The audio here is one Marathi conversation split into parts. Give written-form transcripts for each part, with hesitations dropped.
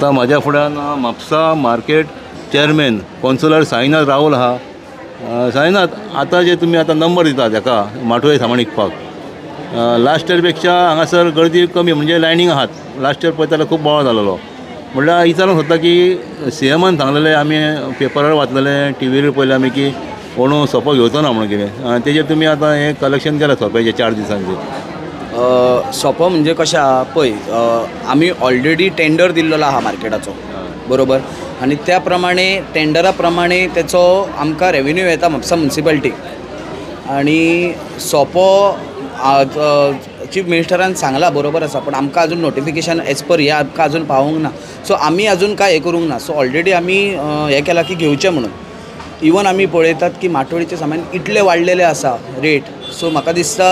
आता माझ्या फुड्यान Mapusa market chairman councillor Sainath Rahul आहा. साईनाथ, आता जे तुम्ही आता नंबर दिता ताका माठोळे सामान विकपाक, लास्ट इयरपेक्षा हांगासर गर्दी कमी म्हणजे लायनींग आहात. लास्ट इयर पळयताल्यार खूब बोवाळ जालोलो. म्हणल्यार विचारूंक सोदता की सीएमान सांगलेलें, आमी पेपरार वाचलेलें, टीव्हीर पळयलें आमी की कोणू सोपो घेवचो ना म्हणून कितें, तेजेर तुमी आतां हें कलेक्शन केलां सोप्याचें 4 दिसांचेर. सोपो म्हणजे कशें आहा पळय, आमी ऑलरेडी टेंडर दिल्लो आहा मार्केटाचो, बरोबर. आनी त्या प्रमाणे टेंडरा प्रमाणे तेचो आमकां रेवेन्यू येता म्हापसा मुन्सिपालिटीक. आनी सोपो चीफ मिनिस्टरान सांगला बरोबर आसा, पण आमकां अजून नोटिफिकेशन एज पर हें आमकां अजून पावूंक ना. सो आमी अजून कांय हें करूंक ना. सो ऑलरेडी आमी हें केलां की घेवचें म्हणून. इवन आमी पळयतात की माठोळीचें सामान इतलें वाडलेलें आसा रेट. सो म्हाका दिसता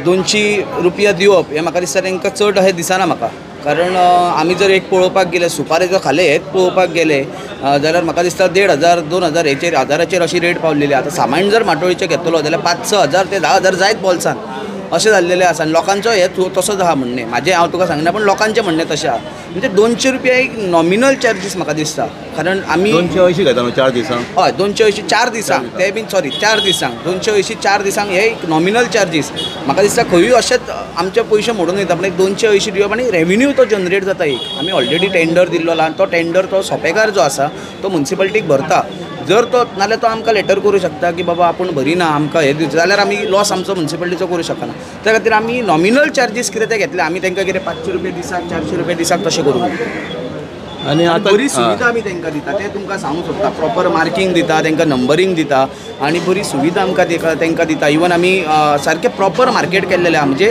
200 रुपया दिवप हें म्हाका दिसता तांकां चड अशें दिसना म्हाका. कारण आमी जर एक पळोवपाक गेले सुपारेचो खाले हेच पळोवपाक गेले जाल्यार म्हाका दिसता 1,500 2,000 हेचेर हजाराचेर अशी रेट पावलेली. आतां सामान जर माठोळीचें घेतलो जाल्यार 5-6 हजार ते 10,000 जायत बॉल्सान अशें जाल्लेलें आसा. आनी लोकांचो हे तसोच आहा म्हणणें. म्हाजें हांव तुका सांगना, पण लोकांचें म्हणणें तशें आहा. म्हणजे 200 रुपया एक नॉमिनल चार्जीस म्हाका दिसता. कारण आमी 280 घेता न्हू 4 दिसांक. हय 280 4 दिसांक, ते बीन सॉरी 4 दिसांक 280 4 दिसांक हे एक नॉमिनल चार्जीस. म्हाका दिसता खंयूय अशेंच आमचे पयशे मोडून वयता. पण एक 280 दिवप आनी रेवेन्यू तो जनरेट जाता. एक आमी ऑलरेडी टेंडर दिल्लो आहा. तो टेंडर तो सोपेकार जो आसा तो मुन्सिपालिटीक भरता. जर तो नाल्यार तो आमकां लेटर करूं शकता की बाबा आपूण भरिना, आमकां हे दिवचें, जाल्यार आमी लॉस आमचो मुन्सिपालिटीचो करूं शकना. त्या खातीर आमी नॉमिनल चार्जीस कितें ते घेतले. आमी तांकां कितें 500 रुपया दिसाक 400 रुपया दिसाक तशें करूं. आनी आतां बरी सुविधा आमी तांकां दिता, तें तुमकां सांगूंक सोदता. प्रॉपर मार्कींग दिता तांकां, नंबरींग दिता आनी बरी सुविधा आमकां तांकां दिता. इवन आमी सारकें प्रॉपर मार्केट केल्लेलें आहा. म्हणजे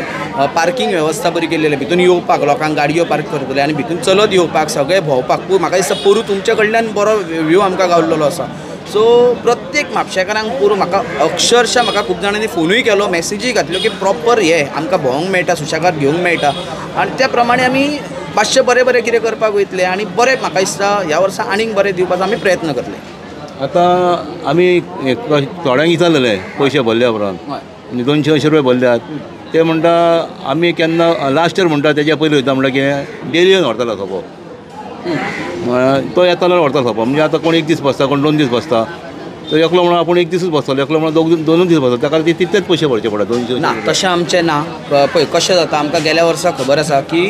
पार्कींग वेवस्था बरी केल्लेली. भितून येवपाक लोकांक गाडयो पार्क करतले आनी भितून चलत येवपाक सगळें भोंवपाक. म्हाका दिसता पोरू तुमचे कडल्यान बरो व्यू आमकां गावल्लो आसा. सो प्रत्येक म्हापशेकारांक पोरू म्हाका अक्षरशा म्हाका खूब जाणांनी फोनूय केलो, मॅसेजीय घातल्यो की प्रॉपर हे आमकां भोंवंक मेळटा, सुशेगाद घेवंक मेळटा. आनी त्या प्रमाणे आमी मातशें बरें बरें कितें करपाक वयतले आनी बरें म्हाका दिसता ह्या वर्सा आनीक बरें दिवपाचो आमी प्रयत्न करतले. आतां आमी थोड्यांक विचारलेलें पयशे भरल्या उपरांत आनी 280 रुपया भरल्यात. ते म्हणटा आमी केन्ना लास्ट इयर म्हणटा तेज्या पयलीं वयता म्हणटा की डेलीन व्हरतालो सोपो. तो येतालो व्हरता सोपो. म्हणजे आतां कोण 1 दीस बसता, कोण 2 दीस बसता. तो एकलो म्हणून आपूण 1 दीसच बसतलो, एकलो म्हणून 2 दीस बसतलो. ताका तितलेच पयशे भरचे पडटा. 200 ना तशें आमचें ना. पळय कशें जाता, आमकां गेल्या वर्सा खबर आसा की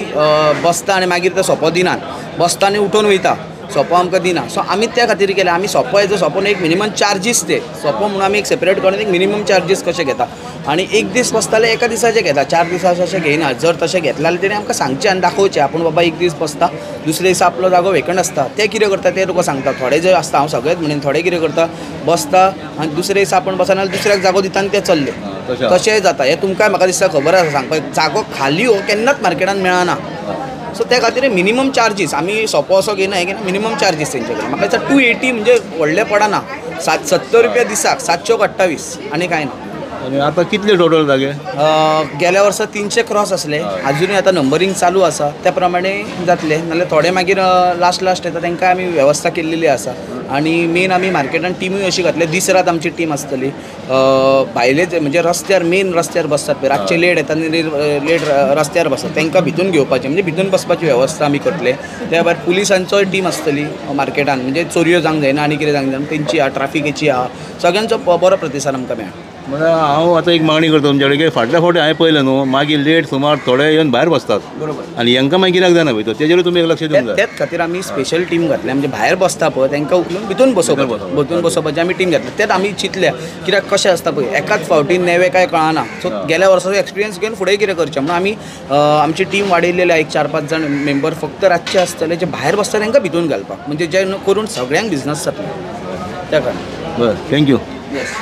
बसता आनी मागीर तो सोपो दिनात. बसता आनी उठून वयता, सोपो आमकां दिना. सो आमी त्या खातीर केलें. आमी सोपो हेजो सोपोन एक मिनिमम चार्जीस ते सोपो म्हणून आमी एक सेपरेट करून एक मिनिमम चार्जीस कशें घेता. आनी 1 दीस बसताले एका दिसाचे घेता, 4 दिसाचे अशें घेयना. जर तशें घेतलें जाल्यार तेणें आमकां सांगचें आनी दाखोवचें आपूण बाबा 1 दीस बसता, दुसरे दिसा आपलो जागो वेकंट आसता. ते कितें करता तें तुका सांगता. थोडे जे आसता, हांव सगळेंच म्हणेन, थोडे कितें करता बसता आनी दुसरे दिसा आपूण बसना जाल्यार दुसऱ्याक जागो दिता आनी ते चल्ले. तशेंय जाता. हें तुमकां म्हाका दिसता खबर आसा. सांगपाक जागो खाली हो केन्नाच मार्केटान मेळना. सो त्या खातीर मिनिमम चार्जीस आमी सोपो असो घेयना, हे घेयना, मिनिमम चार्जीस तेंचे कडेन. म्हाका दिसता 280 म्हणजे व्हडलें पडना. 70 रुपया दिसाक 728 आनी कांय ना. आनी आतां कितले टोटल जागे? गेल्या वर्सा 300 क्रॉस आसले. अजुनूय आतां नंबरींग चालू आसा. त्या प्रमाणे जातले. नाल्यार थोडे मागीर लास्ट येता तांकां आमी वेवस्था केल्लेली आसा. आनी मेन आमी मार्केटान टिमूय अशी घातली, दीस रात आमची टीम आसतली. भायले म्हणजे रस्त्यार मेन रस्त्यार बसतात पळय, रातचे लेट येता आनी लेट रस्त्यार बसतात, तांकां भितून घेवपाचें म्हणजे भितून बसपाची वेवस्था आमी करतले. त्या भायर पुलिसांचोय टीम आसतली मार्केटान. म्हणजे चोरयो जावंक जायना आनी कितें जावंक जायना तेंची आहा, ट्राफिकेची आहा. सगळ्यांचो बरो प्रतिसाद आमकां मेळ्ळा. म्हळ्यार हांव आतां एक मागणी करता तुमचे कडेन की फाटल्या फावटी हांवें पळयलें न्हू, मागीर लेट सुमार थोडे येवन भायर बसतात. बरोबर. आनी हांकां मागीर कित्याक जायना वयता तेजेर तुमी एक लक्ष दिवंक जाय. त्याच खातीर आमी स्पेशल टीम घातल्या. म्हणजे भायर बसता पळय तांकां उखलून भितून बसोवपाची आमी टीम घातल्या. तेच आमी चिंतल्या. कित्याक कशें आसता पळय, एकाच फावटी नेवे काय कळना. सो गेल्या वर्साचो एक्सपिरियन्स घेवन फुडें कितें करचें म्हणून आमी आमची टीम वाडयलेली आहे. एक 4-5 जाण मेंबर फक्त रातचे आसतले, जे भायर बसता तांकां भितून घालपाक. म्हणजे जे करून सगळ्यांक बिझनस जातलो त्या कारण. बरं, थँक्यू. येस.